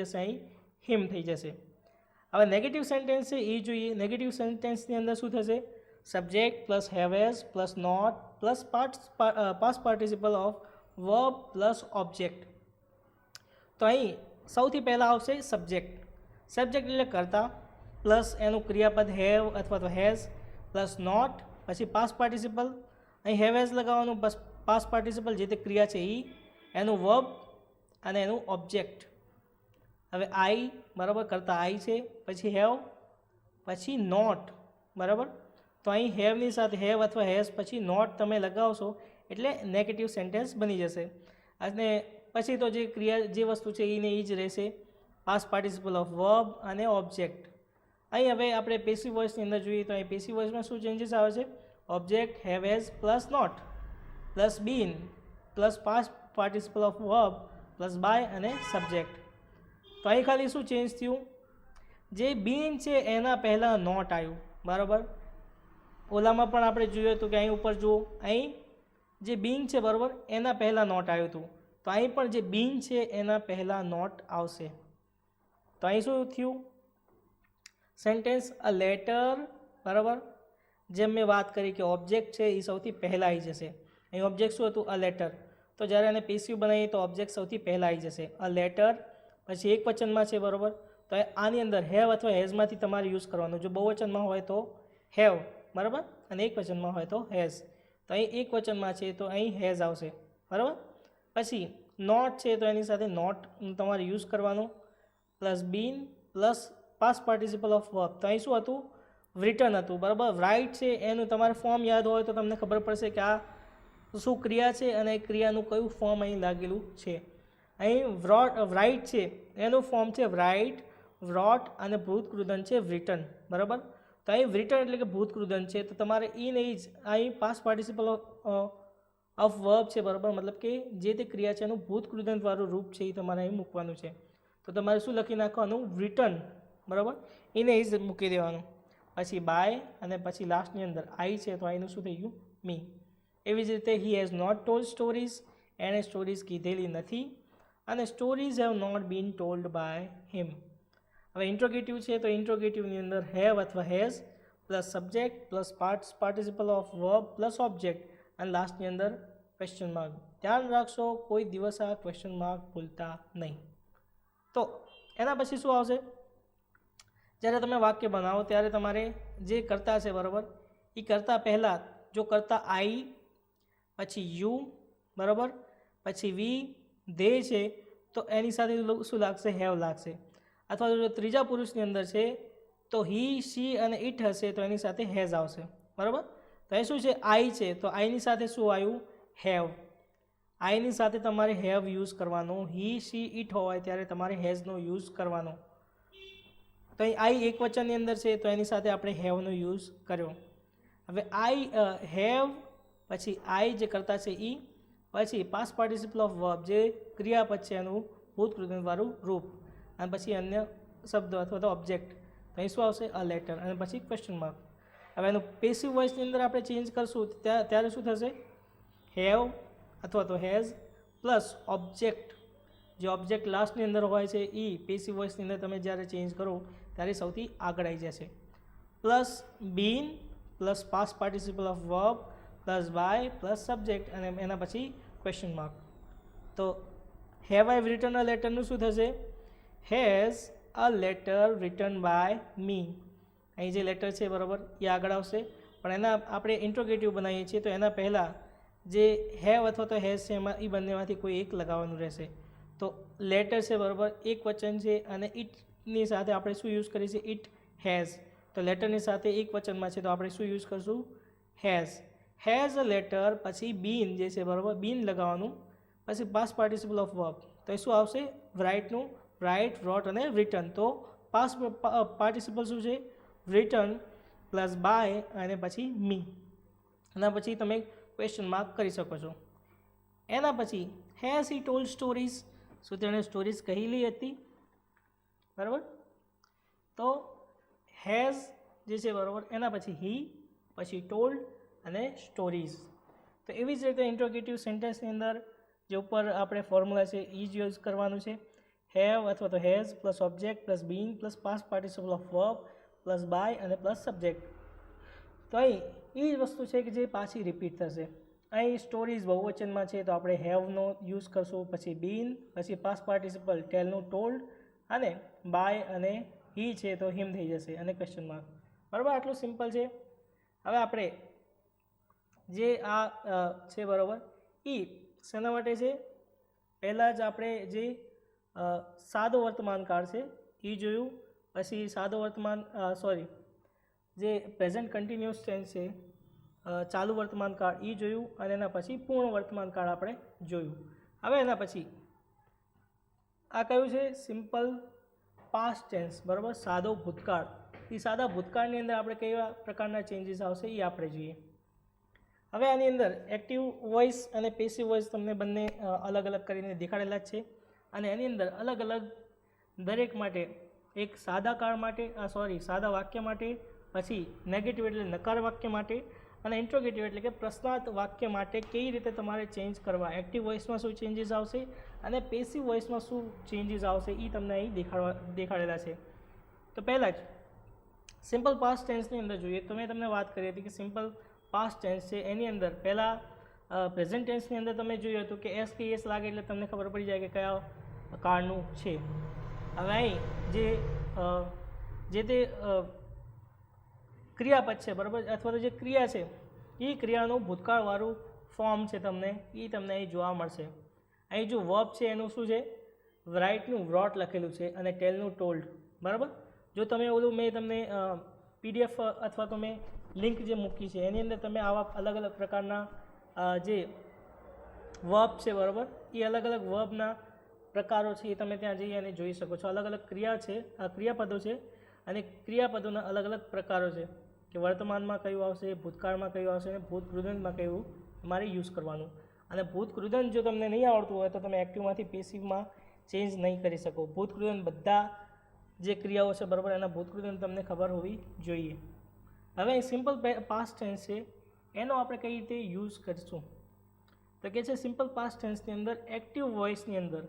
જશે, અહીં હિમ થઈ જશે. હવે નેગેટિવ સેન્ટેન્સ છે એ જોઈએ. નેગેટિવ સેન્ટેન્સની અંદર શું થશે? Subject plus haves plus not plus past participle of verb plus object. તો અહીં સૌથી પહેલાં આવશે સબ્જેક્ટ. સબ્જેક્ટ એટલે કરતા પ્લસ એનું ક્રિયાપદ હેવ અથવા તો હેઝ પ્લસ નોટ, પછી પાસ્ટ પાર્ટિસિપલ, અહીં હેવેઝ લગાવવાનું, બસ પાસ્ટ પાર્ટિસિપલ જે તે ક્રિયા છે એ, એનું વર્બ અને એનું ઓબ્જેક્ટ. હવે આઈ બરાબર, કરતા આઈ છે, પછી હેવ, પછી નોટ બરાબર. તો અહીં હેવની સાથે હેવ અથવા હેઝ પછી નોટ તમે લગાવશો એટલે નેગેટિવ સેન્ટેન્સ બની જશે. અને પછી તો જે ક્રિયા જે વસ્તુ છે એને એ જ રહેશે, પાસ્ટ પાર્ટિસિપલ ઓફ વર્બ અને ઓબ્જેક્ટ. અહીં હવે આપણે પેસિવ વોઇસની અંદર જોઈએ તો અહીં પેસિવ વોઇસમાં શું ચેન્જીસ આવે છે? Object have has plus not plus been plus past participle of verb plus by અને સબ્જેક્ટ. તો અહીં ખાલી શું ચેન્જ થયું? જે બીન છે એના પહેલાં નોટ આવ્યું બરાબર. ઓલામાં પણ આપણે જોયું હતું કે અહીં ઉપર જુઓ, અહીં જે બીન છે બરાબર એના પહેલાં નોટ આવ્યું હતું, તો અહીં પણ જે બીન છે એના પહેલાં નોટ આવશે. તો અહીં શું થયું? સેન્ટેન્સ અ લેટર બરાબર. જેમ મેં વાત કરી કે ઓબ્જેક્ટ છે એ સૌથી પહેલાં આવી જશે. અહીં ઓબ્જેક્ટ શું હતું? A letter. તો જ્યારે એને પેસિવ બનાવીએ તો ઓબ્જેક્ટ સૌથી પહેલાં આવી જશે, અ લેટર. પછી એક વચનમાં છે બરાબર, તો આની અંદર હેવ અથવા હેઝમાંથી તમારે યુઝ કરવાનું. જો બહુવચનમાં હોય તો હેવ બરાબર, અને એક વચનમાં હોય તો હેઝ. તો અહીં એક વચનમાં છે તો અહીં હેઝ આવશે બરાબર. પછી નોટ છે તો એની સાથે નોટ તમારે યુઝ કરવાનું, plus been plus past participle of verb. તો અહીં શું હતું? રિટર્ન હતું બરાબર. રાઇટ છે એનું તમારે ફોર્મ યાદ હોય તો તમને ખબર પડશે કે આ શું ક્રિયા છે અને એ ક્રિયાનું કયું ફોર્મ અહીં લાગેલું છે. અહીં રાઇટ છે એનું ફોર્મ છે રાઇટ, વ્રોટ અને ભૂતકૃદન છે રિટર્ન બરાબર. તો અહીં રિટર્ન એટલે કે ભૂતકૃદન છે, તો તમારે એ નહીં જ અહીં પાસ્ટ પાર્ટિસિપલ ઓફ વર્બ છે બરાબર, મતલબ કે જે તે ક્રિયા છે એનું ભૂતકૃદનવાળું રૂપ છે એ તમારે અહીં મૂકવાનું છે. તો તમારે શું લખી નાખવાનું? રિટર્ન બરાબર, એને જ મૂકી દેવાનું. પછી બાય અને પછી લાસ્ટની અંદર આઈ છે તો આઈનું શું થઈ ગયું? મી. એવી જ રીતે he has not told stories, એણે સ્ટોરીઝ કીધેલી નથી, અને stories have not been told by him. હવે ઇન્ટ્રોગેટિવ છે તો ઇન્ટ્રોગેટિવની અંદર હેવ અથવા has plus subject plus participle of verb plus object અને લાસ્ટની અંદર ક્વેશ્ચન માર્ક. ધ્યાન રાખશો કોઈ દિવસ આ ક્વેશ્ચન માર્ક ભૂલતા નહીં. તો એના પછી શું આવશે? જ્યારે તમે વાક્ય બનાવો ત્યારે તમારે જે કરતા છે બરાબર, એ કરતાં પહેલાં જો કરતા આઈ, પછી યુ બરાબર, પછી વી, ધે છે તો એની સાથે શું લાગશે? હેવ લાગશે. અથવા જો ત્રીજા પુરુષની અંદર છે તો હી, શી અને ઇટ હશે તો એની સાથે હેઝ આવશે બરાબર. તો એ શું છે? આઈ છે તો આઈની સાથે શું આવ્યું? હેવ. આઈની સાથે તમારે હેવ યુઝ કરવાનો. હી, શી, ઇટ હોય ત્યારે તમારે હેઝનો યુઝ કરવાનો. તો અહીં આઈ એક વચનની અંદર છે તો એની સાથે આપણે હેવનો યુઝ કર્યો. હવે આઈ હેવ, પછી આઈ જે કરતા છે એ, પછી પાસ્ટ પાર્ટિસિપલ ઓફ વર્બ જે ક્રિયાપદ છે એનું ભૂતકૃદનવાળું રૂપ, અને પછી અન્ય શબ્દો અથવા તો ઓબ્જેક્ટ. તો અહીં શું આવશે? અ લેટર અને પછી ક્વેશ્ચન માર્ક. હવે એનું પેસિવ વોઇસની અંદર આપણે ચેન્જ કરશું ત્યારે શું થશે? હેવ અથવા તો હેઝ પ્લસ ઓબ્જેક્ટ. જે ઓબ્જેક્ટ લાસ્ટની અંદર હોય છે એ પેસિવ વોઇસની અંદર તમે જ્યારે ચેન્જ કરો ત્યારે સૌથી આગળ આવી જશે, plus been plus past participle of verb plus by plus subject અને એના પછી ક્વેશ્ચન માર્ક. તો હેવ આઈ રિટર્ન અ લેટરનું શું થશે? Has a letter return by me. અહીં જે લેટર છે બરાબર એ આગળ આવશે, પણ એના આપણે ઇન્ટ્રોગેટિવ બનાવીએ છીએ તો એના પહેલાં જે હેવ અથવા તો હેઝ છે એમાં એ બંનેમાંથી કોઈ એક લગાવવાનું રહેશે. તો લેટર છે બરાબર, એક વચન છે અને ઇટની સાથે આપણે શું યુઝ કરીએ છીએ? It has. તો લેટરની સાથે એક વચનમાં છે તો આપણે શું યુઝ કરશું? હેઝ. હેઝ અ લેટર, પછી બીન જે છે બરાબર, બીન લગાવવાનું, પછી પાસ્ટ પાર્ટિસિપલ ઓફ વર્બ. તો એ શું આવશે? રાઇટનું રાઇટ, રોટ અને રિટર્ન. તો પાસ્ટ પાર્ટિસિપલ શું છે? રિટર્ન પ્લસ બાય અને પછી મી. એના પછી તમે ક્વેશ્ચન માર્ક કરી શકો છો. એના પછી હેઝ હી ટોલ્ડ સ્ટોરીઝ, શું તેણે સ્ટોરીઝ કહેલી હતી બરાબર. તો હેઝ જે છે બરાબર એના પછી હી, પછી ટોલ્ડ અને સ્ટોરીઝ. તો એવી જ રીતે ઇન્ટ્રોગેટિવ સેન્ટેન્સની અંદર જે ઉપર આપણે ફોર્મ્યુલા છે એ જ યુઝ કરવાનું છે. હેવ અથવા તો has plus object plus been plus past participle of verb plus by અને પ્લસ સબ્જેક્ટ. તો અહીં એ જ વસ્તુ છે કે જે પાછી રિપીટ થશે. અહીં સ્ટોરીઝ બહુવચનમાં છે તો આપણે હેવનો યુઝ કરશું, પછી બીન, પછી પાસ્ટ પાર્ટિસિપલ ટેલનું ટોલ્ડ, અને બાય અને હી છે તો હિમ થઈ જશે અને ક્વેશ્ચન માર્ક. બરાબર, આટલું સિમ્પલ છે. હવે આપણે જે આ છે બરાબર એ શેના માટે છે, પહેલાં જ આપણે જે સાદો વર્તમાન કાળ છે એ જોયું, પછી સાદો વર્તમાન જે પ્રેઝન્ટ કન્ટિન્યુઅસ ટેન્સ છે ચાલુ વર્તમાન કાળ એ જોયું, અને એના પછી પૂર્ણ વર્તમાન કાળ આપણે જોયું. હવે એના પછી આ કયું છે, સિમ્પલ પાસ્ટ ટેન્સ, બરાબર, સાદો ભૂતકાળ. એ સાદા ભૂતકાળની અંદર આપણે કેવા પ્રકારના ચેન્જીસ આવશે એ આપણે જોઈએ. હવે આની અંદર એક્ટિવ વોઇસ અને પેસિવ વોઇસ તમને બંને અલગ અલગ કરીને દેખાડેલા જ છે, અને એની અંદર અલગ અલગ દરેક માટે એક સાદા કાળ માટે સાદા વાક્ય માટે, પછી નેગેટિવ એટલે નકાર વાક્ય માટે, અને ઇન્ટ્રોગેટિવ એટલે કે પ્રશ્નાર્થ વાક્ય માટે કેવી રીતે તમારે ચેન્જ કરવા, એક્ટિવ વોઇસમાં શું ચેન્જીસ આવશે અને પેસિવ વોઇસમાં શું ચેન્જીસ આવશે એ તમને અહીં દેખાડેલા છે. તો પહેલાં જ સિમ્પલ પાસ્ટ ટેન્સની અંદર જોઈએ તો મેં તમને વાત કરી હતી કે સિમ્પલ પાસ્ટ ટેન્સ છે એની અંદર પહેલાં પ્રેઝન્ટ ટેન્સની અંદર તમે જોયું હતું કે એસ કે એસ લાગે એટલે તમને ખબર પડી જાય કે કયા કાળનું છે. હવે અહીં જે તે ક્રિયાપદ છે, બરાબર, અથવા તો જે ક્રિયા છે એ ક્રિયાનું ભૂતકાળવાળું ફોર્મ છે તમને અહીં જોવા મળશે. અહીં જો વર્બ છે એનું શું છે, રાઇટનું વ્રોટ લખેલું છે અને ટેલનું ટોલ્ડ, બરાબર. જો તમે મેં તમને PDF અથવા તો મેં લિંક જે મૂકી છે એની અંદર તમે આવા અલગ અલગ પ્રકારના જે વર્બ છે, બરાબર, એ અલગ અલગ વર્બના પ્રકારો છે એ તમે ત્યાં જઈ અને જોઈ શકો છો. અલગ અલગ ક્રિયાપદો છે અને ક્રિયાપદોના અલગ અલગ પ્રકારો છે કે વર્તમાનમાં કયું આવશે, ભૂતકાળમાં કયું આવશે અને ભૂતકૃદંતમાં કયું તમારે યુઝ કરવાનું. અને ભૂતકૃદંત જો તમને નહીં આવડતું હોય તો તમે એક્ટિવમાંથી પેસિવમાં ચેન્જ નહીં કરી શકો. ભૂતકૃદંત બધા જે ક્રિયાઓ છે, બરાબર, એના ભૂતકૃદંત તમને ખબર હોવી જોઈએ. હવે સિમ્પલ પાસ્ટ ટેન્સ છે એનો આપણે કઈ રીતે યુઝ કરીશું તો કે છે સિમ્પલ પાસ્ટ ટેન્સની અંદર એક્ટિવ વોઇસની અંદર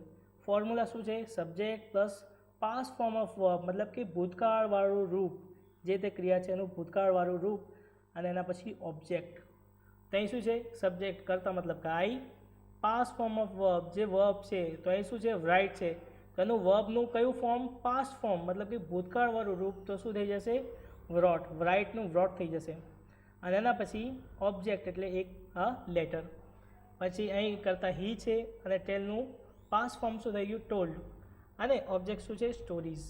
ફોર્મ્યુલા શું છે, subject plus past form of verb, મતલબ કે ભૂતકાળવાળું રૂપ, જે તે ક્રિયા છે એનું ભૂતકાળવાળું રૂપ, અને એના પછી ઓબ્જેક્ટ. ત્યાં શું છે, સબ્જેક્ટ કરતા મતલબ કે આઈ, પાસ્ટ ફોર્મ ઓફ વર્બ, જે વર્બ છે તો અહીં શું છે, રાઇટ છે તો એનું વર્બનું કયું ફોર્મ, પાસ્ટ ફોર્મ, મતલબ કે ભૂતકાળવાળું રૂપ, તો શું થઈ જશે, વ્રોટ, રાઇટનું વ્રોટ થઈ જશે. અને એના પછી ઓબ્જેક્ટ એટલે એક લેટર. પછી અહીં કરતા હી છે અને ટેલનું પાસ્ટ ફોર્મ શું થઈ ગયું, ટોલ્ડ, અને ઓબ્જેક્ટ શું છે, સ્ટોરીઝ.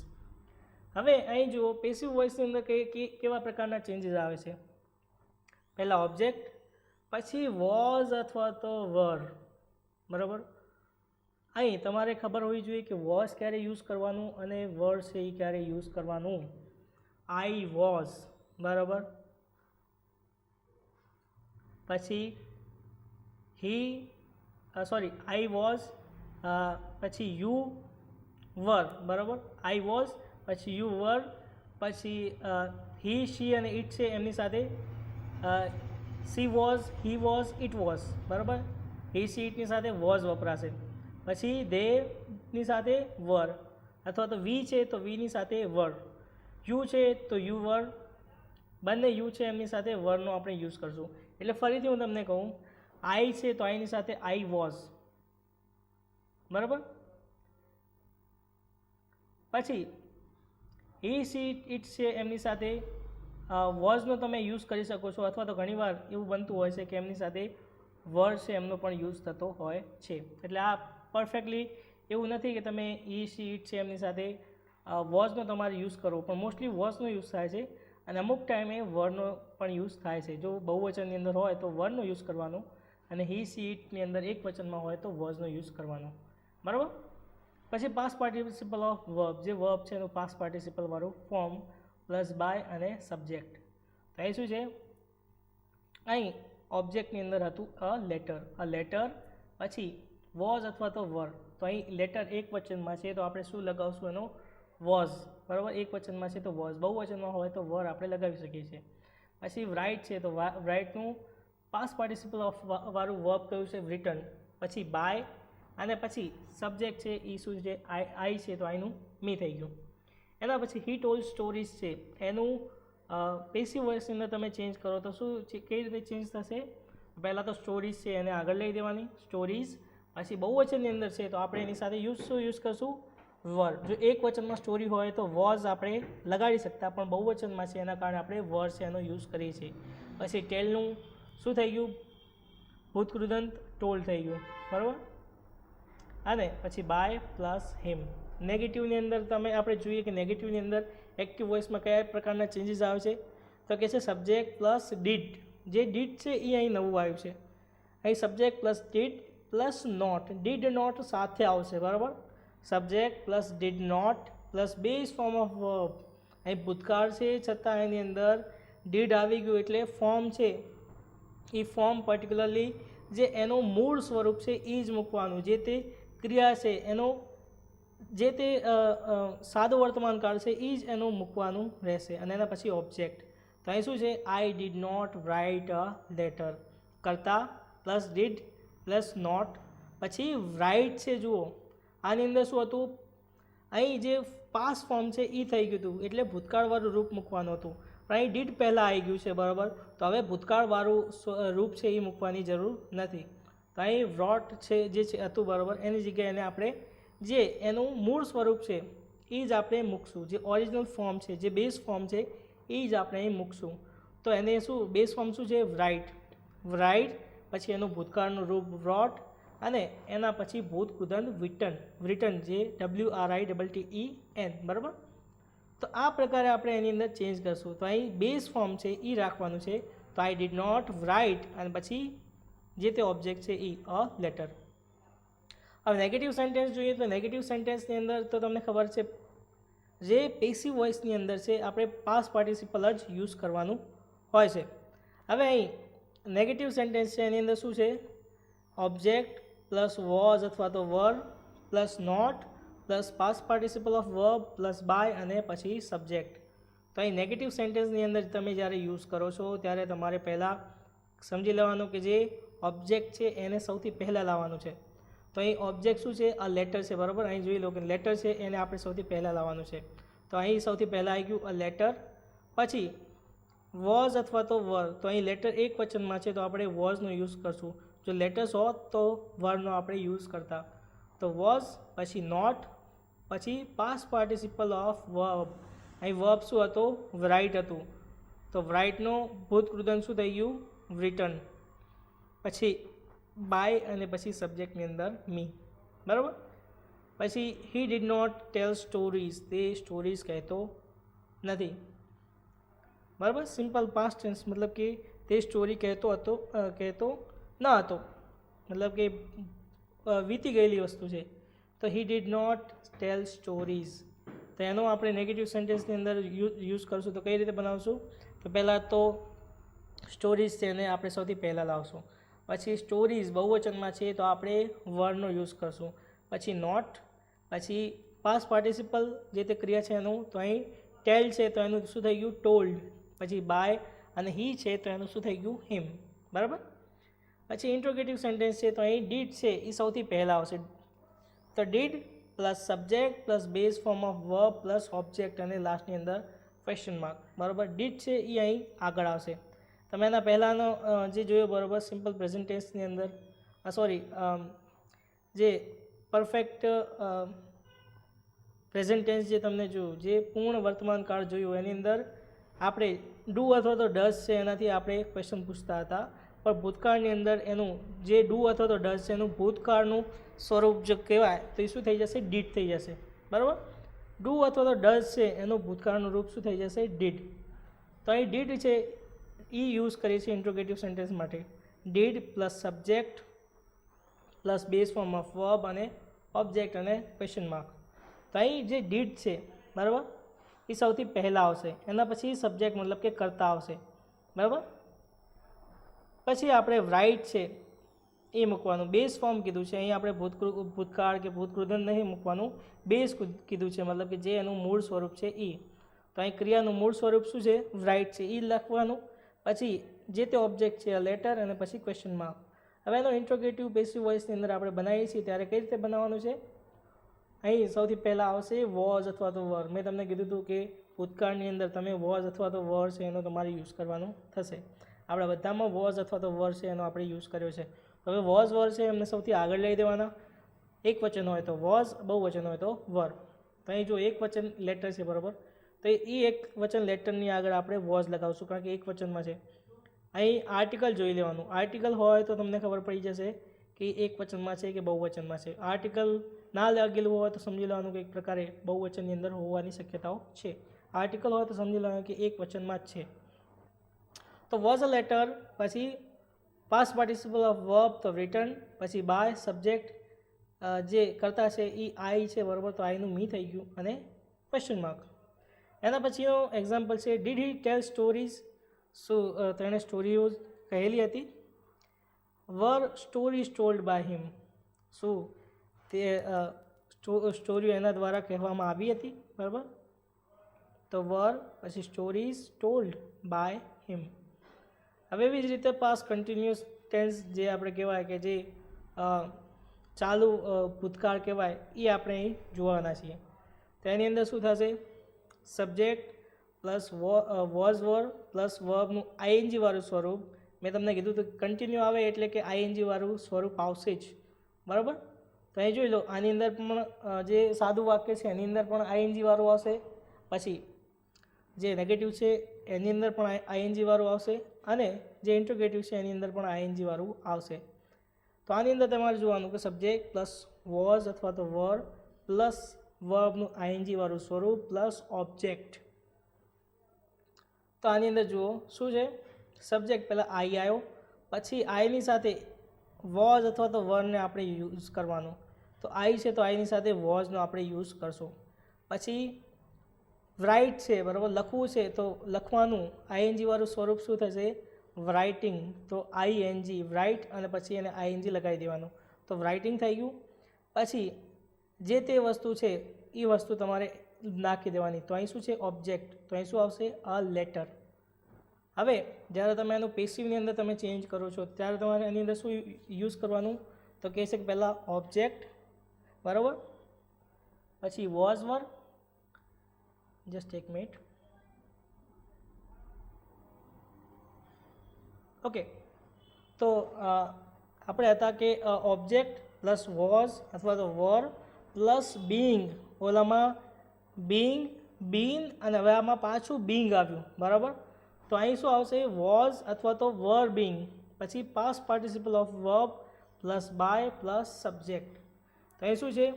હવે અહીં જુઓ પેસિવ વોઇસની અંદર કેવા પ્રકારના ચેન્જીસ આવે છે. પહેલાં ઓબ્જેક્ટ, પછી વોઝ અથવા તો વર, બરાબર. અહીં તમારે ખબર હોવી જોઈએ કે વોઝ ક્યારે યુઝ કરવાનું અને વર છે એ ક્યારે યુઝ કરવાનું. આઈ વોઝ, બરાબર, પછી આઈ વોઝ, પછી યુ વર, બરાબર, આઈ વોઝ, પછી યુ વર, પછી હી, શી અને ઇટ છે એમની સાથે she was, he was, it was, બરાબર. હી, શી, ઇટની સાથે વોઝ વપરાશે. પછી ધેની સાથે વર, અથવા તો વી છે તો વીની સાથે વર, યુ છે તો યુ વર, બંને યુ છે એમની સાથે વરનો આપણે યુઝ કરશું. એટલે ફરીથી હું તમને કહું, આઈ છે તો આઈની સાથે આઈ વોઝ, બરાબર. પછી હી, શી, ઇટ છે એમની સાથે વોઝનો તમે યુઝ કરી શકો છો, અથવા તો ઘણીવાર એવું બનતું હોય છે કે એમની સાથે વર છે એમનો પણ યુઝ થતો હોય છે. એટલે આ પરફેક્ટલી એવું નથી કે તમે હી, શી, ઇટ છે એમની સાથે વોઝનો તમારે યુઝ કરવો, પણ મોસ્ટલી વોઝનો યુઝ થાય છે અને અમુક ટાઈમે વર્ડનો પણ યુઝ થાય છે. જો બહુવચનની અંદર હોય તો વર્ડનો યુઝ કરવાનો, અને હી, સી, ઇટની અંદર એક વચનમાં હોય તો વોઝનો યુઝ કરવાનો, બરાબર. પછી પાસ્ટ પાર્ટિસિપલ ઓફ વર્બ, જે વર્બ છે એનું પાસ્ટ પાર્ટિસિપલવાળું ફોર્મ પ્લસ બાય અને સબ્જેક્ટ. તો અહીં શું છે, અહીં ઓબ્જેક્ટની અંદર હતું અ લેટર, પછી વોઝ અથવા તો વર. તો અહીં લેટર એક વચનમાં છે તો આપણે શું લગાવશું, એનો વોઝ, બરાબર, એક વચનમાં છે તો વોઝ, બહુવચનમાં હોય તો વર આપણે લગાવી શકીએ છીએ. પછી રાઇટ છે તો રાઇટનું પાસ્ટ પાર્ટિસિપલ ઓફ વાળું વર્બ કયું છે, રિટર્ન. પછી બાય, અને પછી સબ્જેક્ટ છે એ શું છે આઈ છે તો આઈનું મી થઈ ગયું. એના પછી હી ટોલ્ડ સ્ટોરીઝ છે એનું પેસિવ વોઇસની અંદર તમે ચેન્જ કરો તો શું કઈ રીતે ચેન્જ થશે? પહેલાં તો સ્ટોરીઝ છે એને આગળ લઈ દેવાની સ્ટોરીઝ, પછી બહુવચનની અંદર છે તો આપણે એની સાથે યુઝ કરશું વર. જો એક વચનમાં સ્ટોરી હોય તો વોઝ આપણે લગાડી શકતા, પણ બહુવચનમાં છે એના કારણે આપણે વર છે એનો યુઝ કરીએ છીએ. પછી ટેલનું શું થઈ ગયું? ભૂતકૃદંત ટોલ્ડ થઈ ગયું, બરાબર. અને પછી બાય પ્લસ હિમ. નેગેટિવની અંદર આપણે જોઈએ કે નેગેટિવની અંદર એક્ટિવ વોઇસમાં કયા પ્રકારના ચેન્જીસ આવે છે? તો કે છે સબ્જેક્ટ પ્લસ ડીડ. જે ડીડ છે એ અહીં નવું આવ્યું છે. અહીં subject plus did plus not. Did not સાથે આવશે, બરાબર. Subject plus did not plus base form of verb. અહીં ભૂતકાળ છે છતાં એની અંદર ડીડ આવી ગયું એટલે ફોર્મ છે એ ફોર્મ પર્ટિક્યુલરલી જે એનું મૂળ સ્વરૂપ છે એ જ મૂકવાનું. જે તે ક્રિયા છે એનો જે તે સાદો વર્તમાન કાળ છે એ જ એનું મૂકવાનું રહેશે. અને એના પછી ઓબ્જેક્ટ. તો અહીં શું છે? I did not write a letter. કરતા પ્લસ ડીડ પ્લસ નોટ પછી રાઇટ છે. જુઓ આની અંદર શું હતું? અહીં જે પાસ ફોર્મ છે એ થઈ ગયું હતું એટલે ભૂતકાળવાળું રૂપ મૂકવાનું હતું, પણ અહીં ડીડ પહેલાં આવી ગયું છે, બરાબર. તો હવે ભૂતકાળવાળું રૂપ છે એ મૂકવાની જરૂર નથી. તો અહીં વ્રોટ છે જે હતું, બરાબર, એની જગ્યાએ એને આપણે જે એનું મૂળ સ્વરૂપ છે એ જ આપણે મૂકશું. જે ઓરિજિનલ ફોર્મ છે, જે બેઝ ફોર્મ છે એ જ આપણે અહીં મૂકશું. તો એને શું બેઝ ફોર્મ શું છે? રાઇટ. રાઇટ પછી એનું ભૂતકાળનું રૂપ વ્રોટ અને એના પછી ભૂતકૃદંત વિટન જે WRITTEN, બરાબર. તો આ પ્રકારે આપણે એની અંદર ચેન્જ કરશું. તો અહીં બેઝ ફોર્મ છે એ રાખવાનું છે. તો આઈ ડીડ નોટ રાઇટ અને પછી જે તે ઓબ્જેક્ટ છે એ અ લેટર. હવે નેગેટિવ સેન્ટેન્સ જોઈએ તો નેગેટિવ સેન્ટેન્સની અંદર તો તમને ખબર છે જે પેસિવ વોઇસની અંદર છે આપણે પાસ્ટ પાર્ટિસિપલ જ યુઝ કરવાનું હોય છે. હવે અહીં નેગેટિવ સેન્ટેન્સ છે એની અંદર શું છે? ઓબ્જેક્ટ પ્લસ વોઝ અથવા તો were plus not plus past participle of verb plus by અને પછી સબ્જેક્ટ. તો અહીં નેગેટિવ સેન્ટેન્સની અંદર તમે જ્યારે યુઝ કરો છો ત્યારે તમારે પહેલાં સમજી લેવાનું કે જે ઓબ્જેક્ટ છે એને સૌથી પહેલાં લાવવાનું છે. તો અહીં ઓબ્જેક્ટ શું છે? આ લેટર છે, બરાબર. અહીં જોઈ લો કે લેટર છે એને આપણે સૌથી પહેલાં લાવવાનું છે. તો અહીં સૌથી પહેલાં આવી ગયું અ લેટર. પછી વોઝ અથવા તો વર. તો અહીં લેટર એક વચનમાં છે તો આપણે વોઝનો યુઝ કરશું. જો લેટર્સ હોત તો વરનો આપણે યુઝ કરતા. તો વોઝ પછી નોટ પછી પાસ્ટ પાર્ટિસિપલ ઓફ વર્બ. અહીં વર્બ શું હતો? રાઇટ હતું. તો રાઇટનો ભૂતકૃદંત શું થઈ ગયું? રિટન. પછી બાય અને પછી સબ્જેક્ટની અંદર મી, બરાબર. પછી he did not tell stories. તે સ્ટોરીઝ કહેતો નથી, બરાબર. સિમ્પલ પાસ્ટ ટેન્સ મતલબ કે તે સ્ટોરી કહેતો ન હતો, મતલબ કે વીતી ગયેલી વસ્તુ છે. તો he did not tell stories. તો એનો આપણે નેગેટિવ સેન્ટેન્સની અંદર યુઝ કરશું. તો કઈ રીતે બનાવશું? તો પહેલાં તો સ્ટોરીઝ છે એને આપણે સૌથી પહેલાં લાવશું. પછી સ્ટોરીઝ બહુવચનમાં છે તો આપણે વરનો યુઝ કરશું. પછી નોટ પછી પાસ્ટ પાર્ટિસિપલ જે તે ક્રિયા છે એનું. તો અહીં ટેલ છે તો એનું શું થઈ ગયું? ટોલ્ડ. પછી બાય અને હી છે તો એનું શું થઈ ગયું? હિમ, બરાબર. પછી ઇન્ટ્રોગેટિવ સેન્ટેન્સ છે તો અહીં ડીડ છે એ સૌથી પહેલાં આવશે. તો did plus subject plus base form of verb plus object અને લાસ્ટની અંદર ક્વેશ્ચન માર્ક, બરાબર. ડીડ છે એ અહીં આગળ આવશે. તમે એના પહેલાંનો જે જોયો, બરાબર, સિમ્પલ પ્રેઝન્ટ ટેન્સની અંદર જે પરફેક્ટ પ્રેઝન્ટ ટેન્સ જે તમને જોયું, જે પૂર્ણ વર્તમાન કાળ જોયું, એની અંદર આપણે ડુ અથવા તો ડઝ છે એનાથી આપણે ક્વેશ્ચન પૂછતા હતા. પણ ભૂતકાળની અંદર એનું જે ડુ અથવા તો ડઝ છે એનું ભૂતકાળનું સ્વરૂપ જો કહેવાય તો એ શું થઈ જશે? ડીડ થઈ જશે, બરાબર. ડુ અથવા તો ડઝ છે એનું ભૂતકાળનું રૂપ શું થઈ જશે? ડીડ. તો અહીં ડીડ છે એ યુઝ કરીએ છીએ ઇન્ટ્રોગેટિવ સેન્ટેન્સ માટે. Did plus subject plus base form of verb અને ઓબ્જેક્ટ અને ક્વેશ્ચન માર્ક. તો અહીં જે ડીડ છે, બરાબર, એ સૌથી પહેલાં આવશે. એના પછી સબ્જેક્ટ મતલબ કે કરતા આવશે, બરાબર. પછી આપણે રાઇટ છે એ મૂકવાનું. બેઝ ફોર્મ કીધું છે અહીં આપણે ભૂતકાળ કે ભૂતકૃદંત નહીં મૂકવાનું, બેઝ કીધું છે મતલબ કે જે એનું મૂળ સ્વરૂપ છે એ. તો અહીં ક્રિયાનું મૂળ સ્વરૂપ શું છે? રાઇટ છે એ લખવાનું. પછી જે તે ઓબ્જેક્ટ છે લેટર અને પછી ક્વેશ્ચન માર્ક. હવે એનો ઇન્ટ્રોગેટિવ પેસિવ વોઇસની અંદર આપણે બનાવીએ છીએ ત્યારે કઈ રીતે બનાવવાનું છે? અહીં સૌથી પહેલાં આવશે વોઝ અથવા તો વર. મેં તમને કીધું હતું કે ભૂતકાળની અંદર તમે વોઝ અથવા તો વર છે એનો તમારે યુઝ કરવાનું થશે. આપણે બધામાં વોઝ અથવા તો વર છે એનો આપણે યુઝ કર્યો છે. હવે વોઝ વર છે એમને સૌથી આગળ લઈ દેવાના. એક વચન હોય તો વોઝ, બહુવચન હોય તો વર. તો અહીં જો એક વચન લેટર છે બરાબર, તો એ એક વચન લેટરની આગળ આપણે વોઝ લગાવશું કારણ કે એક વચનમાં છે. અહીં આર્ટિકલ જોઈ લેવાનું. આર્ટિકલ હોય તો તમને ખબર પડી જશે કે એક વચનમાં છે કે બહુવચનમાં છે. આર્ટિકલ ના લાગેલું હોય તો સમજી લેવાનું કે એક પ્રકારે બહુવચનની અંદર હોવાની શક્યતાઓ છે. આર્ટિકલ હોય તો સમજી લેવાનું કે એક વચનમાં જ છે. તો વોઝ અ લેટર, પછી પાસ્ટ પાર્ટિસિપલ ઓફ વર્બ તો રિટર્ન, પછી બાય સબ્જેક્ટ જે કરતા છે એ આઈ છે બરાબર, તો આઈનું મી થઈ ગયું અને ક્વેશ્ચન માર્ક. એના પછીનો એક્ઝામ્પલ છે ડીડ હી ટેલ સ્ટોરીઝ. શું તેણે સ્ટોરીઓ કહેલી હતી? વર સ્ટોરીઝ ટોલ્ડ બાય હિમ. શું તે સ્ટોરીઓ એના દ્વારા કહેવામાં આવી હતી બરાબર, તો વર પછી સ્ટોરીઝ ટોલ્ડ બાય હિમ. હવે એવી જ રીતે પાસ્ટ કન્ટિન્યુઅસ ટેન્સ જે આપણે કહેવાય કે જે ચાલુ ભૂતકાળ કહેવાય એ આપણે અહીં જોવાના છીએ. તો એની અંદર શું થશે? Subject plus was were plus વર્બનું આઈએનજી વાળું સ્વરૂપ. મેં તમને કીધું હતું કન્ટિન્યુ આવે એટલે કે આઈએનજી વાળું સ્વરૂપ આવશે જ બરાબર. તો અહીં જોઈ લો, આની અંદર પણ જે સાદું વાક્ય છે એની અંદર પણ આઈએનજી વાળું આવશે, પછી જે નેગેટિવ છે એની અંદર પણ આઈએનજી વાળું આવશે, અને જે ઇન્ટ્રોગેટિવ છે એની અંદર પણ આઈએનજી વાળું આવશે. તો આની અંદર તમારે જોવાનું કે સબ્જેક્ટ પ્લસ વોઝ અથવા તો વર પ્લસ વર્બનું આઈએનજી વાળું સ્વરૂપ પ્લસ ઓબ્જેક્ટ. તો આની અંદર જુઓ શું છે? સબ્જેક્ટ પહેલાં આઈ આવ્યો, પછી આઈની સાથે વોઝ અથવા તો વરને આપણે યુઝ કરવાનું. તો આઈ છે તો આઈની સાથે વોઝનો આપણે યુઝ કરશું. પછી રાઇટ છે બરાબર, લખવું છે તો લખવાનું આઈએનજી વાળું સ્વરૂપ શું થશે? રાઇટિંગ. તો આઈએનજી રાઇટ, અને પછી એને આઈએનજી લગાવી દેવાનું, તો રાઇટિંગ થઈ ગયું. પછી જે તે વસ્તુ છે એ વસ્તુ તમારે નાખી દેવાની. તો અહીં શું છે? ઓબ્જેક્ટ. તો અહીં શું આવશે? A letter. હવે જ્યારે તમે એનું પેસિવની અંદર તમે ચેન્જ કરો છો ત્યારે તમારે એની અંદર શું યુઝ કરવાનું? તો કહે છે કે પહેલાં ઓબ્જેક્ટ બરાબર, પછી વોઝ વર, જસ્ટ એક મિનિટ, ઓકે. તો આપણે હતા કે ઓબ્જેક્ટ પ્લસ વોઝ અથવા તો વર પ્લસ બીંગ. ઓલામાં બીંગ, બીન, અને હવે આમાં પાછું બીંગ આવ્યું બરાબર. તો અહીં શું આવશે? વોઝ અથવા તો વર બીંગ, પછી past participle of verb plus by plus subject. તો અહીં શું છે?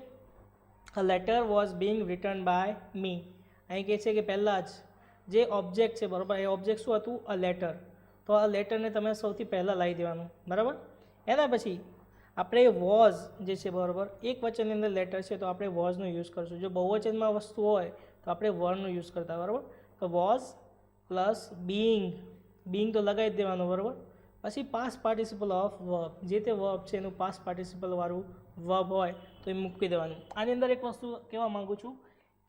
A letter was being return by me. અહીં કહે છે કે પહેલાં જ જે ઓબ્જેક્ટ છે બરાબર, એ ઓબ્જેક્ટ શું હતું? A letter. તો આ લેટરને તમે સૌથી પહેલાં લાવી દેવાનું બરાબર. એના પછી આપણે વોઝ જે છે બરાબર, એક વચનની અંદર લેટર છે તો આપણે વોઝનો યુઝ કરશું. જો બહુવચનમાં વસ્તુ હોય તો આપણે વરનો યુઝ કરતા બરાબર. તો વોઝ પ્લસ બીંગ, બીંગ તો લગાવી જ દેવાનું બરાબર. પછી પાસ્ટ પાર્ટિસિપલ ઓફ વર્બ, જે તે વર્બ છે એનું પાસ્ટ પાર્ટિસિપલ વાળું વર્બ હોય તો એ મૂકી દેવાનું. આની અંદર એક વસ્તુ કહેવા માગું છું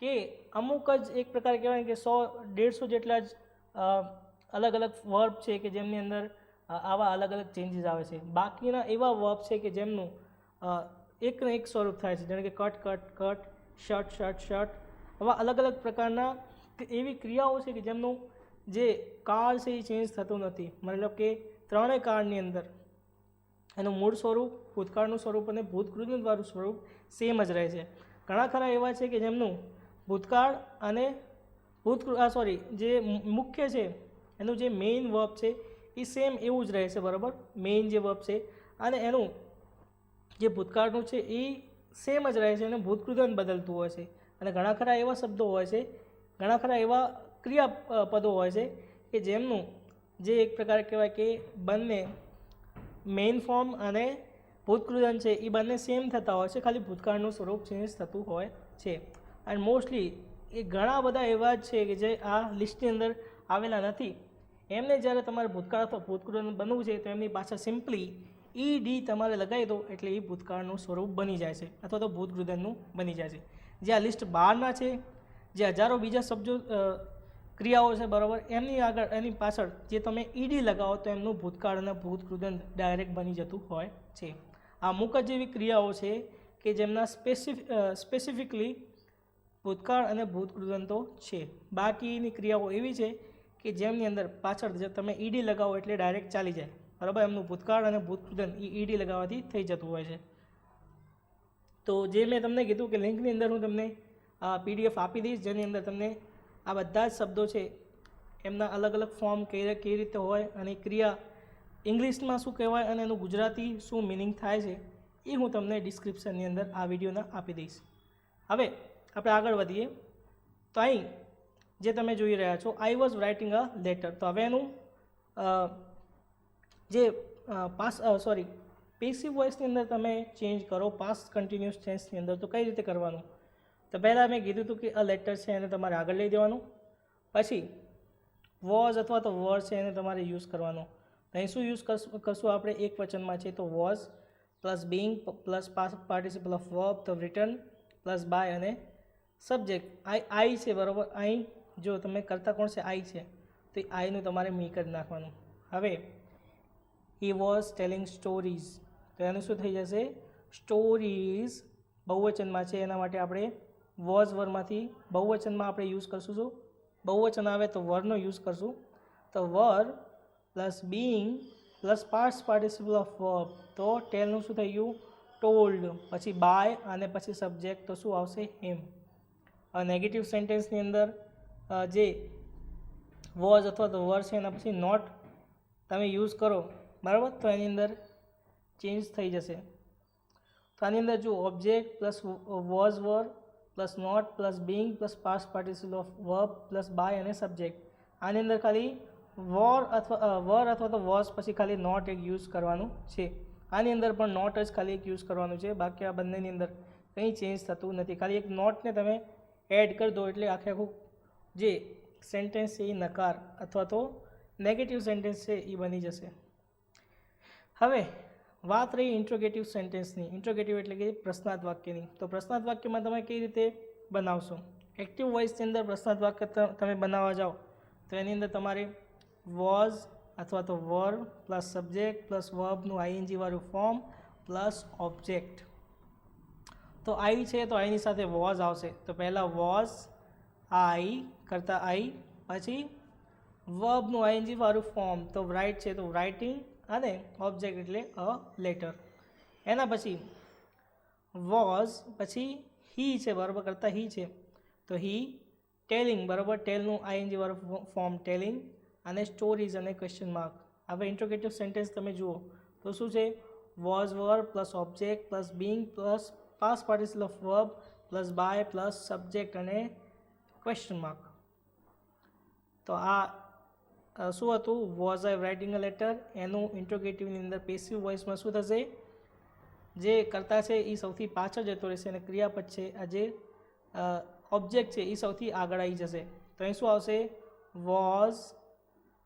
કે અમુક જ એક પ્રકાર કહેવાય કે 100-150 જેટલા જ અલગ અલગ વર્બ છે કે જેમની અંદર આવા અલગ અલગ ચેન્જીસ આવે છે. બાકીના એવા વર્બ છે કે જેમનું એકને એક સ્વરૂપ થાય છે, જેમ કે cut cut cut, shirt shirt shirt. આવા અલગ અલગ પ્રકારના એવી ક્રિયાઓ છે કે જેમનું જે કાળ છે એ ચેન્જ થતું નથી. મતલબ કે ત્રણેય કાળની અંદર એનું મૂળ સ્વરૂપ, ભૂતકાળનું સ્વરૂપ અને ભૂતકૃતવાળું સ્વરૂપ સેમ જ રહે છે. ઘણા ખરા એવા છે કે જેમનું ભૂતકાળ અને જે મુખ્ય છે એનું જે મેઇન વર્બ છે એ સેમ એવું જ રહે છે બરાબર. મેઇન જે વર્બ છે અને એનું જે ભૂતકાળનું છે એ સેમ જ રહે છે અને ભૂતકૃતન બદલતું હોય છે. અને ઘણા ખરા એવા શબ્દો હોય છે, ઘણા ખરા એવા ક્રિયાપદો હોય છે કે જેમનું જે એક પ્રકાર કહેવાય કે બંને મેઇન ફોર્મ અને ભૂતકૃતન છે એ બંને સેમ થતા હોય છે, ખાલી ભૂતકાળનું સ્વરૂપ ચેન્જ થતું હોય છે. એન્ડ મોસ્ટલી એ ઘણા બધા એવા જ છે કે જે આ લિસ્ટની અંદર આવેલા નથી. એમને જ્યારે તમારે ભૂતકાળ અથવા ભૂતકૃતન બનવું છે તો એમની પાછળ સિમ્પલી ઈડી તમારે લગાવી દો એટલે એ ભૂતકાળનું સ્વરૂપ બની જાય છે અથવા તો ભૂતકૃતનનું બની જાય છે. જે આ લિસ્ટ બહારના છે, જે હજારો બીજા શબ્દો ક્રિયાઓ છે બરાબર, એમની આગળ એની પાછળ જે તમે ઈડી લગાવો તો એમનું ભૂતકાળ અને ભૂતકૃદંત ડાયરેક્ટ બની જતું હોય છે. આ અમુક જ એવી ક્રિયાઓ છે કે જેમના સ્પેસિફિકલી ભૂતકાળ અને ભૂતકૃદંતો છે. બાકીની ક્રિયાઓ એવી છે કે જેમની અંદર પાછળ જે તમે ઈડી લગાવો એટલે ડાયરેક્ટ ચાલી જાય બરાબર, એમનું ભૂતકાળ અને ભૂતકૃદંત ઈડી લગાવવાથી થઈ જતું હોય છે. તો જે મેં તમને કીધું કે લિંકની અંદર હું તમને PDF આપી દઈશ, જેની અંદર તમને આ બધા જ શબ્દો છે એમના અલગ અલગ ફોર્મ કેવી રીતે હોય અને ક્રિયા ઇંગ્લિશમાં શું કહેવાય અને એનું ગુજરાતી શું મિનિંગ થાય છે એ હું તમને ડિસ્ક્રિપ્શનની અંદર આ વિડીયોના આપી દઈશ. હવે આપણે આગળ વધીએ. તો અહીં જે તમે જોઈ રહ્યા છો, I was writing a letter. તો હવે એનું જે પેસિવ વોઇસની અંદર તમે ચેન્જ કરો પાસ્ટ કન્ટિન્યુઅસ ટેન્સની અંદર, તો કઈ રીતે કરવાનું? તો પહેલાં મેં કીધું હતું કે અ લેટર છે એને તમારે આગળ લઈ દેવાનું, પછી વોઝ અથવા તો વર છે એને તમારે યુઝ કરવાનો. તો અહીં શું યુઝ કરશું આપણે? એક વચનમાં છે તો was plus being plus participle of verb તો રિટર્ન પ્લસ બાય અને સબ્જેક્ટ આઈ છે બરાબર. અહીં જો તમે કરતા કોણ છે? આઈ છે, તો આઈનું તમારે મી કરી નાખવાનું. હવે હી વોઝ ટેલિંગ સ્ટોરીઝ, તો એનું શું થઈ જશે? સ્ટોરીઝ બહુવચનમાં છે એના માટે આપણે વોઝ વરમાંથી બહુવચનમાં આપણે યુઝ કરશું. શું બહુવચન આવે તો વરનો યુઝ કરશું. તો were plus being plus past participle of verb, તો ટેલનું શું થઈ ગયું? ટોલ્ડ, પછી બાય અને પછી સબ્જેક્ટ, તો શું આવશે? હિમ. નેગેટિવ સેન્ટેન્સની અંદર જે વોઝ અથવા તો વર છે એના પછી નોટ તમે યુઝ કરો બરાબર, તો એની અંદર ચેન્જ થઈ જશે. તો આની અંદર જો object plus was were plus not plus being plus past participle of verb plus by અને સબ્જેક્ટ, આની અંદર ખાલી વર અથવા તો વોઝ પછી ખાલી નોટ એક યુઝ કરવાનું છે. આની અંદર પણ નોટ જ ખાલી એક યુઝ કરવાનું છે, બાકી આ બંનેની અંદર કંઈ ચેન્જ થતું નથી. ખાલી એક નોટને તમે એડ કરી દો એટલે આખું જે સેન્ટેન્સ છે એ નકાર અથવા તો નેગેટિવ સેન્ટેન્સ છે એ બની જશે. હવે વાત રહી ઇન્ટ્રોગેટિવ સેન્ટેન્સની. ઇન્ટ્રોગેટિવ એટલે કે પ્રશ્નાર્થ વાક્યની. તો પ્રશ્નાર્થ વાક્યમાં તમે કઈ રીતે બનાવશો? એક્ટિવ વોઇસની અંદર પ્રશ્નાર્થ વાક્ય તમે બનાવવા જાઓ તો એની અંદર તમારે વોઝ અથવા તો વર પ્લસ સબ્જેક્ટ પ્લસ વર્બનું આઈએનજી વાળું ફોર્મ પ્લસ ઓબ્જેક્ટ. તો આઈ છે તો આઈની સાથે વોઝ આવશે, તો પહેલાં વોઝ આઈ કરતાં આઈ, પછી વર્બનું આઈએનજી વાળું ફોર્મ તો રાઇટ છે તો રાઇટિંગ અને ઓબ્જેક્ટ એટલે અ લેટર. એના પછી વોઝ પછી હી છે બરાબર, કરતાં હી છે તો હી, ટેલિંગ બરાબર, ટેલનું આઈએનજી વાળું ફોર્મ ટેલિંગ અને સ્ટોરીઝ અને ક્વેશ્ચન માર્ક. હવે ઇન્ટ્રોગેટિવ સેન્ટેન્સ તમે જુઓ તો શું છે? Was were plus object plus being plus past participle of verb plus by plus subject અને ક્વેશ્ચન માર્ક. તો આ શું હતું? Was I writing a letter. એનું ઇન્ટ્રોગેટિવની અંદર પેસિવ વોઇસમાં શું થશે? જે કરતા છે એ સૌથી પાછળ જતો રહેશે અને ક્રિયાપદ છે આ જે ઓબ્જેક્ટ છે એ સૌથી આગળ આવી જશે. તો અહીં શું આવશે? Was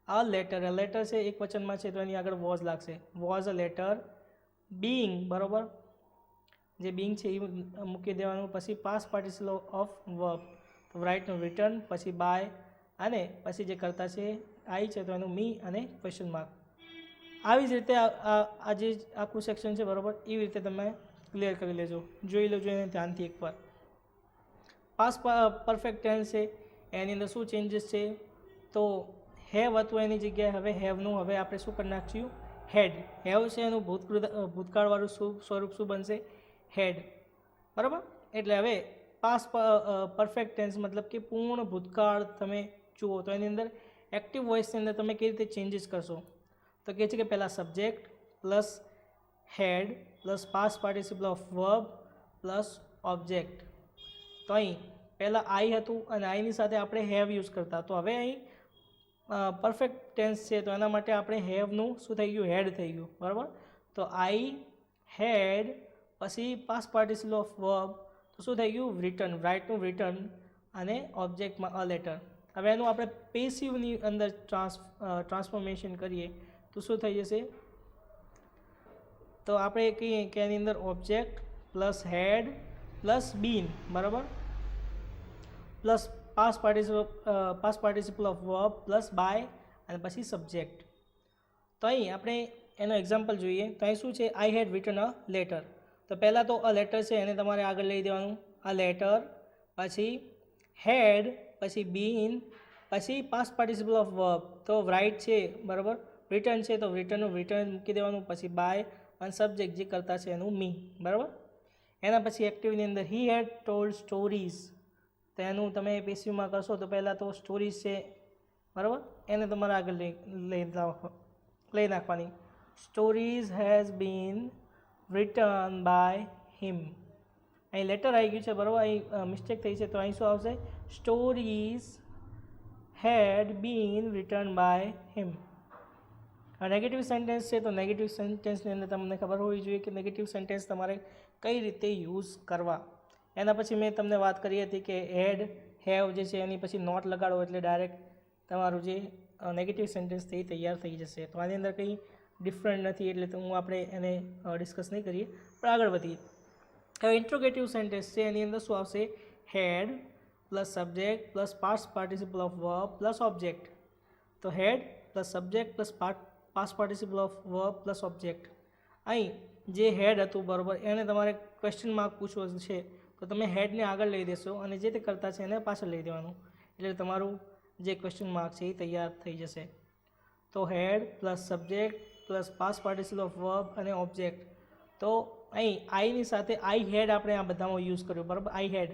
a letter. A letter છે એક વચનમાં છે તો એની આગળ વોઝ લાગશે. વોઝ અ લેટર બિંગ બરાબર, જે બિંગ છે એ મૂકી દેવાનું. પછી પાસ્ટ પાર્ટિસિપલ ઓફ વર્બ તો રાઇટનું રિટર્ન, પછી બાય અને પછી જે કરતા છે આઈ છે તો એનું મી અને ક્વેશ્ચન માર્ક. આવી જ રીતે આ જે આખું સેક્શન છે બરાબર, એવી રીતે તમે ક્લિયર કરી લેજો. જોઈ લેજો એને ધ્યાનથી એકવાર. પાસ્ટ પરફેક્ટ ટેન્સ છે એની અંદર શું ચેન્જીસ છે? તો હેવ હતું એની જગ્યાએ હવે હેવનું હવે આપણે શું કરી નાખીશું? હેડ. હેવ છે એનું ભૂતકાળવાળું સ્વરૂપ શું બનશે? હેડ બરાબર. એટલે હવે પાસ્ટ પરફેક્ટ ટેન્સ મતલબ કે પૂર્ણ ભૂતકાળ તમે જુઓ તો એની અંદર એક્ટિવ વોઇસની અંદર તમે કેવી રીતે ચેન્જીસ કરશો? તો કહે છે કે પહેલાં subject plus had plus past participle of verb plus object. તો અહીં પહેલાં આઈ હતું અને આઈની સાથે આપણે હેવ યુઝ કરતા, તો હવે અહીં પરફેક્ટ ટેન્સ છે તો એના માટે આપણે હેવનું શું થઈ ગયું? હેડ થઈ ગયું બરાબર. તો આઈ હેડ પછી પાસ્ટ પાર્ટિસિપલ ઓફ વર્બ તો શું થઈ ગયું? રિટર્ન, રાઇટનું રિટર્ન અને ઓબ્જેક્ટમાં અ લેટર. હવે એનું આપણે પેસિવની અંદર ટ્રાન્સફોર્મેશન કરીએ તો શું થઈ જશે? તો આપણે કહીએ કે એની અંદર object plus had plus been બરાબર plus past participle of verb plus by અને પછી સબ્જેક્ટ. તો અહીં આપણે એનો એક્ઝામ્પલ જોઈએ. તો અહીં શું છે, આઈ હેડ રિટન અ લેટર. તો પહેલાં તો અ લેટર છે એને તમારે આગળ લઈ દેવાનું, અ લેટર, પછી હેડ, પછી બીન, પછી પાસ્ટ પાર્ટિસિપલ ઓફ વર્બ. તો રાઇટ છે બરાબર, રિટર્ન છે તો રિટર્નનું રિટર્ન મૂકી દેવાનું, પછી બાય અને સબ્જેક્ટ જે કરતા છે એનું મી, બરાબર. એના પછી એક્ટિવની અંદર હી હેડ ટોલ્ડ સ્ટોરીઝ. તો એનું તમે પેસિવમાં કરશો તો પહેલાં તો સ્ટોરીઝ છે બરાબર, એને તમારે આગળ લઈ નાખવાની. Stories has been return by him. અહીં લેટર આવી ગયું છે બરાબર, અહીં મિસ્ટેક થઈ છે. તો અહીં શું આવશે, stories had been return by him. Negative sentence છે તો નેગેટિવ સેન્ટેન્સની અંદર તમને ખબર હોવી જોઈએ કે નેગેટિવ સેન્ટેન્સ તમારે કઈ રીતે યુઝ કરવા. એના પછી મેં તમને વાત કરી હતી કે હેડ, હેવ જે છે એની પછી નોટ લગાડો એટલે ડાયરેક્ટ તમારું જે નેગેટિવ સેન્ટેન્સ છે એ તૈયાર થઈ જશે. તો આની અંદર કંઈ ડિફરન્ટ નથી એટલે તો હું આપણે એને ડિસ્કસ નહીં કરીએ, પણ આગળ વધીએ. હવે ઇન્ટ્રોગેટિવ સેન્ટેન્સ છે એની અંદર શું આવશે, had plus subject plus past participle of verb plus object. તો had plus subject plus past participle of verb plus object. અહીં જે હેડ હતું બરાબર એને તમારે ક્વેશ્ચન માર્ક પૂછવો છે તો તમે હેડને આગળ લઈ દેશો અને જે તે કરતા છે એને પાછળ લઈ દેવાનું, એટલે તમારું જે ક્વેશ્ચન માર્ક છે એ તૈયાર થઈ જશે. તો had plus subject plus past participle of verb અને ઓબ્જેક્ટ. તો અહીં આઈની સાથે આઈ હેડ આપણે આ બધામાં યુઝ કર્યું બરાબર, આઈ હેડ.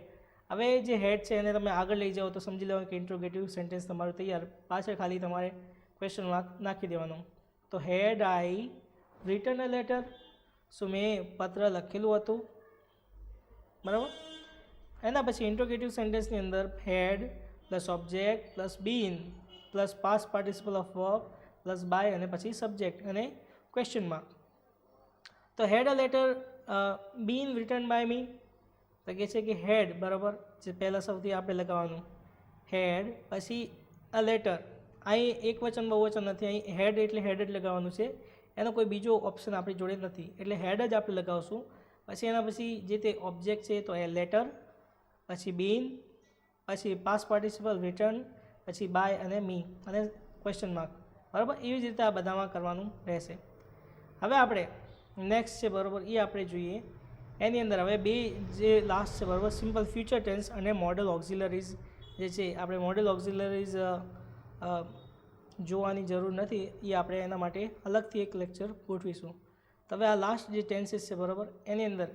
હવે જે હેડ છે એને તમે આગળ લઈ જાઓ તો સમજી લેવાનું કે ઇન્ટ્રોગેટિવ સેન્ટેન્સ તમારું તૈયાર, પાછળ ખાલી તમારે ક્વેશ્ચન માર્ક નાખી દેવાનું. તો હેડ આઈ રિટર્ન અ લેટર, શું મેં પત્ર લખેલું હતું બરાબર. એના પછી ઇન્ટ્રોગેટિવ સેન્ટેન્સની અંદર had plus object plus been plus past participle of verb plus by અને પછી સબ્જેક્ટ અને ક્વેશ્ચન માર્ક. તો had a letter been return by me. તો કહે છે કે હેડ બરાબર જે પહેલાં સૌથી આપણે લગાવવાનું હેડ, પછી અ લેટર. અહીં એક વચન બહુવચન નથી, અહીં હેડ એટલે હેડ જ લગાવવાનું છે, એનો કોઈ બીજો ઓપ્શન આપણી જોડે નથી એટલે હેડ જ આપણે લગાવશું. પછી એના પછી જે તે ઓબ્જેક્ટ છે તો એ લેટર, પછી બીન, પછી પાસ્ટ પાર્ટિસિપલ રિટર્ન, પછી બાય અને મી અને ક્વેશ્ચન માર્ક બરાબર. એવી જ રીતે આ બધામાં કરવાનું રહેશે. હવે આપણે નેક્સ્ટ છે બરાબર એ આપણે જોઈએ. એની અંદર હવે બે જે લાસ્ટ છે બરાબર, સિમ્પલ ફ્યુચર ટેન્સ અને મોડલ ઓક્ઝિલરીઝ જે છે. આપણે મોડલ ઓક્ઝિલરીઝ જોવાની જરૂર નથી, એ આપણે એના માટે અલગથી એક લેક્ચર ગોઠવીશું. તો હવે આ લાસ્ટ જે ટેન્સીસ છે બરાબર એની અંદર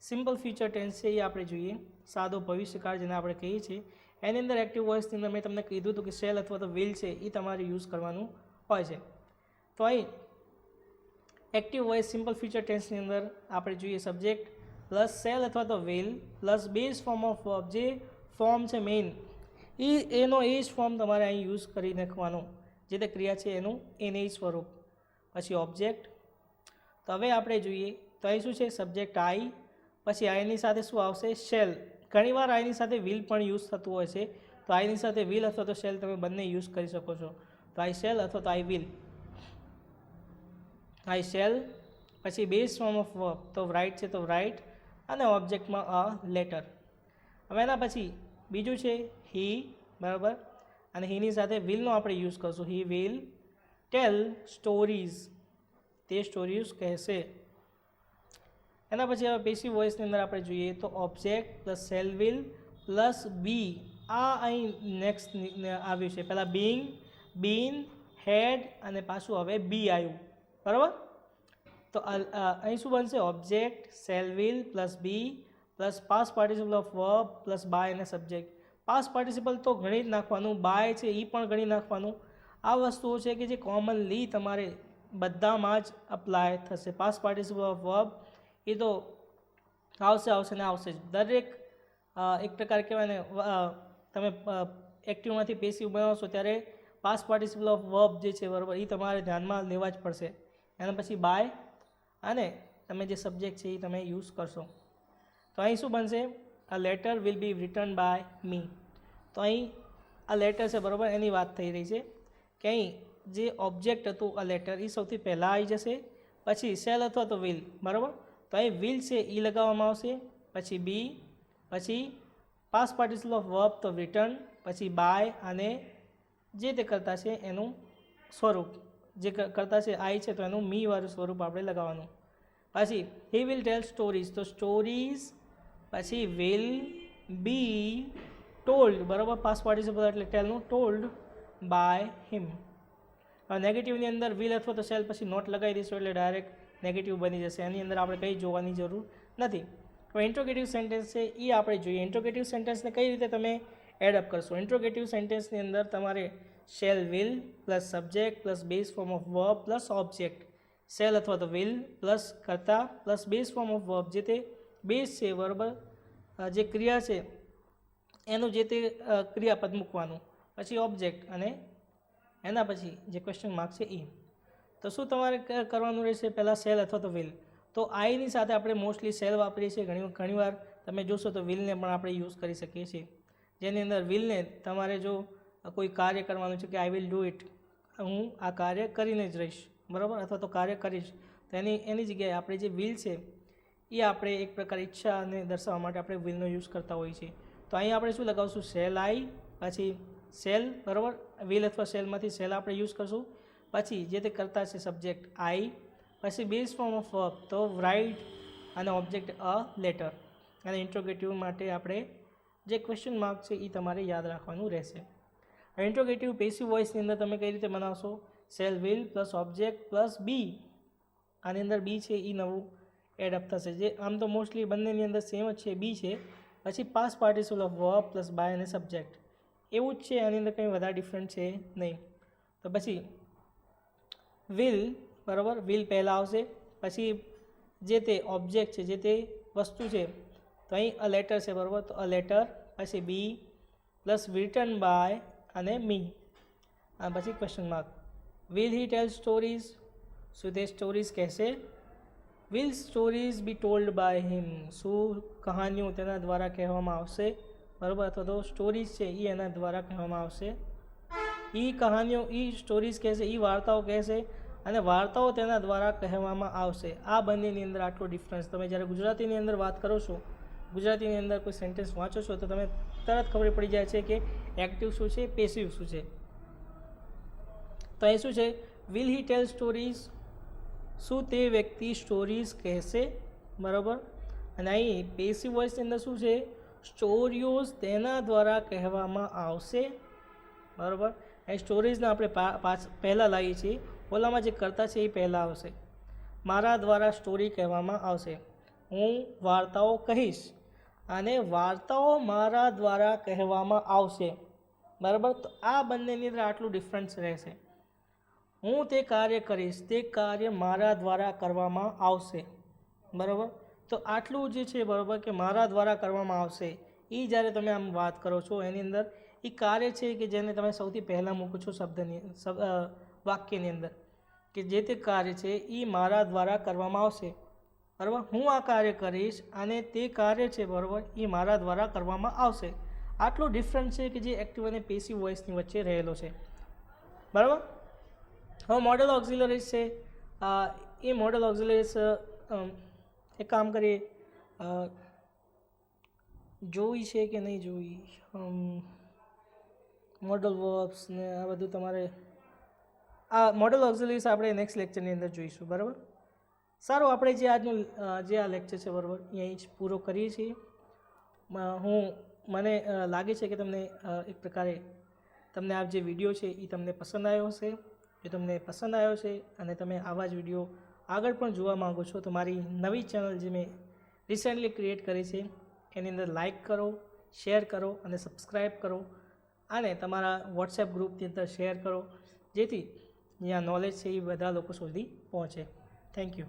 સિમ્પલ ફ્યુચર ટેન્સ છે એ આપણે જોઈએ. સાદો ભવિષ્યકાળ જેને આપણે કહીએ છીએ એની અંદર એક્ટિવ વોઇસની અંદર મેં તમને કીધું હતું કે શેલ અથવા તો વિલ છે એ તમારે યુઝ કરવાનું હોય છે. તો અહીં એક્ટિવ વોઇસ સિમ્પલ ફ્યુચર ટેન્સની અંદર આપણે જોઈએ સબ્જેક્ટ પ્લસ સેલ અથવા તો will plus base form of verb. જે ફોર્મ છે મેઇન એનો એ જ ફોર્મ તમારે અહીં યુઝ કરી નાખવાનો, જે તે ક્રિયા છે એનું એને જ સ્વરૂપ, પછી ઓબ્જેક્ટ. તો હવે આપણે જોઈએ તો અહીં શું છે, સબ્જેક્ટ આઈ, પછી આઈની સાથે શું આવશે, શેલ. ઘણીવાર આઈની સાથે વિલ પણ યુઝ થતું હોય છે, તો આઈની સાથે વિલ અથવા તો શેલ તમે બંને યુઝ કરી શકો છો. તો આઈ શેલ અથવા તો આઈ વિલ, આઈ શેલ. પછી બેઝ ફોર્મ ઓફ વર્બ તો રાઇટ છે તો રાઇટ અને ઓબ્જેક્ટમાં અ લેટર. હવે એના પછી બીજું છે હી બરાબર, અને હીની સાથે વિલનો આપણે યુઝ કરશું. હી વિલ ટેલ સ્ટોરીઝ, તે સ્ટોરીઝ કહેશે. એના પછી હવે પેસિવ વોઇસની અંદર આપણે જોઈએ તો object plus shall will plus be. આ અહીં નેક્સ્ટ આવ્યું છે, પહેલાં બીંગ, બીન, હેડ અને પાછું હવે બી આવ્યું બરાબર. તો અહીં શું બનશે, object shall will plus be plus past participle of verb plus by અને સબ્જેક્ટ. પાસ્ટ પાર્ટિસિપલ તો ગણી જ નાખવાનું, બાય છે એ પણ ગણી નાખવાનું. આ વસ્તુઓ છે કે જે કોમનલી તમારે બધામાં જ અપ્લાય થશે. પાસ્ટ પાર્ટિસિપલ ઓફ વર્બ એ તો આવશે ને આવશે જ. દરેક એક પ્રકાર કહેવાય ને, તમે એક્ટિવમાંથી પેસિવ બનાવશો ત્યારે પાસ્ટ પાર્ટિસિપલ ઓફ વર્બ જે છે બરાબર એ તમારે ધ્યાનમાં લેવા જ પડશે. એના પછી બાય અને તમે જે સબ્જેક્ટ છે એ તમે યુઝ કરશો. તો અહીં શું બનશે, આ letter will be return by me. તો અહીં આ લેટર છે બરાબર એની વાત થઈ રહી છે કે અહીં જે ઓબ્જેક્ટ હતું આ લેટર એ સૌથી પહેલાં આવી જશે, પછી સેલ અથવા તો વિલ બરાબર. તો અહીં વિલ છે એ લગાવવામાં આવશે, પછી બી, પછી પાસ્ટ પાર્ટિસિપલ ઓફ વર્બ તો રિટર્ન, પછી બાય અને જે તે કરતા છે એનું સ્વરૂપ, જે કરતા છે આઈ છે તો એનું મી વાળું સ્વરૂપ આપણે લગાવવાનું. પછી હી વિલ ટેલ સ્ટોરીઝ, તો સ્ટોરીઝ પછી વિલ બી ટોલ્ડ, બરાબર, પાસ્ટ પાર્ટિસિપલ એટલે ટેલનું, ટોલ્ડ બાય હિમ. હવે નેગેટિવની અંદર વિલ અથવા તો શેલ પછી નોટ લગાવી દઈશું એટલે ડાયરેક્ટ નેગેટિવ બની જશે, એની અંદર આપણે કંઈ જોવાની જરૂર નથી. તો ઇન્ટ્રોગેટિવ સેન્ટેન્સ છે એ આપણે જોઈએ. ઇન્ટ્રોગેટિવ સેન્ટેન્સને કઈ રીતે તમે એડઅપ કરશો? ઇન્ટ્રોગેટિવ સેન્ટેન્સની અંદર તમારે shall will plus subject plus base form of verb plus object, shall અથવા તો વિલ પ્લસ કરતા plus base form of verb, જે તે બેઝ છે, બરાબર, જે ક્રિયા છે એનું જે તે ક્રિયાપદ મૂકવાનું, પછી ઓબ્જેક્ટ અને એના પછી જે ક્વેશ્ચન માર્ક છે એ. તો શું તમારે કરવાનું રહેશે? પહેલાં શેલ અથવા તો વિલ. તો આઈની સાથે આપણે મોસ્ટલી શેલ વાપરીએ છીએ, ઘણીવાર તમે જોશો તો વિલને પણ આપણે યુઝ કરી શકીએ છીએ, જેની અંદર વિલને તમારે જો કોઈ કાર્ય કરવાનું છે કે આઈ વિલ ડુ ઇટ, હું આ કાર્ય કરીને જ રહીશ, બરાબર, અથવા તો કાર્ય કરીશ, તો એની જગ્યાએ આપણે જે વિલ છે એ આપણે એક પ્રકાર ઈચ્છાને દર્શાવવા માટે આપણે વિલનો યુઝ કરતા હોઈએ છીએ. તો અહીં આપણે શું લગાવશું? શેલ આઈ, પછી શેલ, બરાબર, વિલ અથવા શેલમાંથી શેલ આપણે યુઝ કરશું, પછી જે તે કરતા છે સબ્જેક્ટ આઈ, પછી બેઝ ફોર્મ ઓફ વર્બ તો રાઇટ અને ઓબ્જેક્ટ અ લેટર. અને ઇન્ટ્રોગેટિવ માટે આપણે જે ક્વેશ્ચન માર્ક છે એ તમારે યાદ રાખવાનું રહેશે. ઇન્ટ્રોગેટિવ પેસિવ વોઇસની અંદર તમે કઈ રીતે બનાવશો? Shall will plus object plus be, આની અંદર બી છે એ નવું એડઅપ થશે, જે આમ તો મોસ્ટલી બંનેની અંદર સેમ જ છે, બી છે, પછી past participle of verb plus by અને સબ્જેક્ટ, એવું જ છે, આની અંદર કંઈ વધારે ડિફરન્ટ છે નહીં. તો પછી વિલ, બરાબર, વિલ પહેલાં આવશે, પછી જે તે ઓબ્જેક્ટ છે, જે તે વસ્તુ છે, તો અહીં અ લેટર છે, બરાબર, તો અ લેટર, પછી બી પ્લસ રિટન બાય અને મી, અને પછી question mark. Will he tell stories, શું તે સ્ટોરીઝ કહેશે? Will stories be told by him, શું કહાનીઓ તેના દ્વારા કહેવામાં આવશે, બરાબર, અથવા તો સ્ટોરીઝ છે એ એના દ્વારા કહેવામાં આવશે. કહાનીઓ, સ્ટોરીઝ કહેશે, વાર્તાઓ કહેશે, અને વાર્તાઓ તેના દ્વારા કહેવામાં આવશે. આ બંનેની અંદર આટલો ડિફરન્સ. તમે જ્યારે ગુજરાતીની અંદર વાત કરો છો, ગુજરાતીની અંદર કોઈ સેન્ટેન્સ વાંચો છો તો તમે તરત ખબર પડી જાય છે કે એક્ટિવ શું છે, પેસિવ શું છે. તો અહીં શું છે? વિલ હી ટેલ સ્ટોરીઝ, શું તે વ્યક્તિ સ્ટોરીઝ કહેશે, બરાબર, અને અહીં પેસિવ વોઇસની અંદર શું છે? સ્ટોરીઓઝ તેના દ્વારા કહેવામાં આવશે, બરાબર. અહીં સ્ટોરીઝને આપણે પહેલાં લાવીએ છીએ, ઓલામાં જે કરતા છે એ પહેલાં આવશે. મારા દ્વારા સ્ટોરી કહેવામાં આવશે, હું વાર્તાઓ કહીશ, અને વાર્તાઓ મારા દ્વારા કહેવામાં આવશે, બરાબર. તો આ બંનેની અંદર આટલું ડિફરન્સ રહેશે. હું તે કાર્ય કરીશ, તે કાર્ય મારા દ્વારા કરવામાં આવશે, બરાબર. તો આટલું જે છે, બરાબર, કે મારા દ્વારા કરવામાં આવશે, એ જ્યારે તમે આમ વાત કરો છો એની અંદર એ કાર્ય છે કે જેને તમે સૌથી પહેલાં મૂકો છો વાક્યની અંદર, કે જે તે કાર્ય છે એ મારા દ્વારા કરવામાં આવશે, બરાબર. હું આ કાર્ય કરીશ અને તે કાર્ય છે, બરાબર, એ મારા દ્વારા કરવામાં આવશે. આટલો ડિફરન્સ છે કે જે એક્ટિવ અને પેસિવ વોઇસની વચ્ચે રહેલો છે, બરાબર. હવે મોડેલ ઓક્ઝિલરીઝ છે, એ મોડેલ ઓક્ઝિલરીઝ એક કામ કરીએ, જોઈ છે કે નહીં જોઈ, મોડલ વર્બ્સ ને આ બધું તમારે આ મોડલ ઓક્ઝિલરીઝ આપણે નેક્સ્ટ લેક્ચરની અંદર જોઈશું, બરાબર. સારું, આપણે જે આજનું જે આ લેક્ચર છે, બરાબર, એ અહીં જ પૂરો કરીએ છીએ. મને લાગે છે કે તમને એક પ્રકારે તમને આ જે વિડીયો છે એ તમને પસંદ આવ્યો હશે. જો તમને પસંદ આવ્યો છે અને તમે આવા જ વિડીયો આગળ પણ જોવા માગો છો તો મારી નવી ચેનલ જે મેં રિસેન્ટલી ક્રિએટ કરી છે એની અંદર લાઇક કરો, શેર કરો અને સબસ્ક્રાઈબ કરો, અને તમારા વોટ્સએપ ગ્રુપની અંદર શેર કરો, જેથી જ્યાં નોલેજ છે એ બધા લોકો સુધી પહોંચે. Thank you.